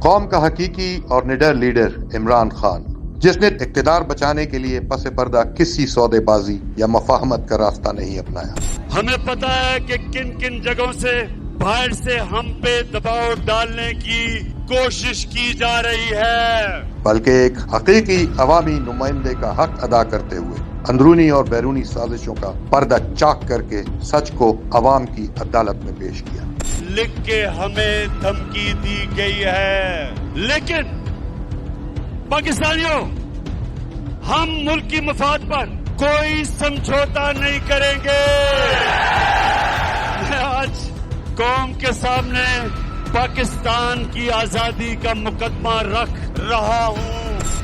قوم کا حقیقی اور نڈر لیڈر عمران خان، جس نے اقتدار بچانے کے لیے پس پردہ کسی سودے بازی یا مفاہمت کا راستہ نہیں اپنایا۔ ہمیں پتا ہے کہ کن کن جگہوں سے باہر سے ہم پہ دباؤ ڈالنے کی کوشش کی جا رہی ہے، بلکہ ایک حقیقی عوامی نمائندے کا حق ادا کرتے ہوئے اندرونی اور بیرونی سازشوں کا پردہ چاک کر کے سچ کو عوام کی عدالت میں پیش کیا۔ لکھ کے ہمیں دھمکی دی گئی ہے، لیکن پاکستانیوں، ہم ملک کی مفاد پر کوئی سمجھوتا نہیں کریں گے۔ میں آج قوم کے سامنے پاکستان کی آزادی کا مقدمہ رکھ رہا ہوں۔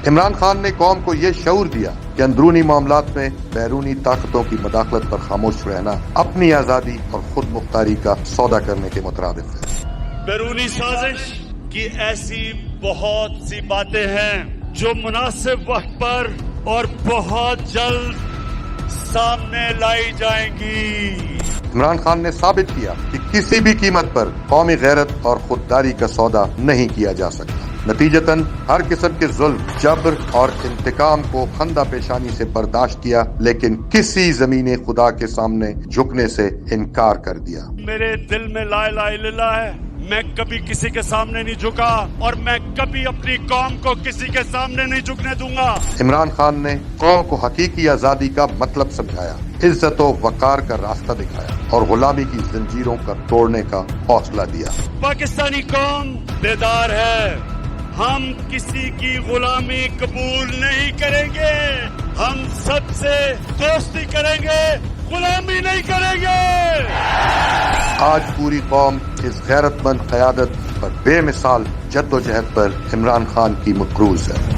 عمران خان نے قوم کو یہ شعور دیا کہ اندرونی معاملات میں بیرونی طاقتوں کی مداخلت پر خاموش رہنا اپنی آزادی اور خود مختاری کا سودا کرنے کے مترادف ہے۔ بیرونی سازش کی ایسی بہت سی باتیں ہیں جو مناسب وقت پر اور بہت جلد سامنے لائی جائیں گی۔ عمران خان نے ثابت کیا کہ کسی بھی قیمت پر قومی غیرت اور خودداری کا سودا نہیں کیا جا سکتا۔ نتیجتاً ہر قسم کے ظلم، جبر اور انتقام کو خندہ پیشانی سے برداشت کیا، لیکن کسی زمین خدا کے سامنے جھکنے سے انکار کر دیا۔ میرے دل میں لا الہ الا اللہ ہے، میں کبھی کسی کے سامنے نہیں جھکا اور میں کبھی اپنی قوم کو کسی کے سامنے نہیں جھکنے دوں گا۔ عمران خان نے قوم کو حقیقی آزادی کا مطلب سمجھایا، عزت و وقار کا راستہ دکھایا اور غلامی کی زنجیروں کا توڑنے کا حوصلہ دیا۔ پاکستانی قوم بیدار ہے، ہم کسی کی غلامی قبول نہیں کریں گے، ہم سب سے دوستی کریں گے، غلامی نہیں کریں گے۔ آج پوری قوم اس غیرت مند قیادت پر بے مثال جد و جہد پر عمران خان کی مقروض ہے۔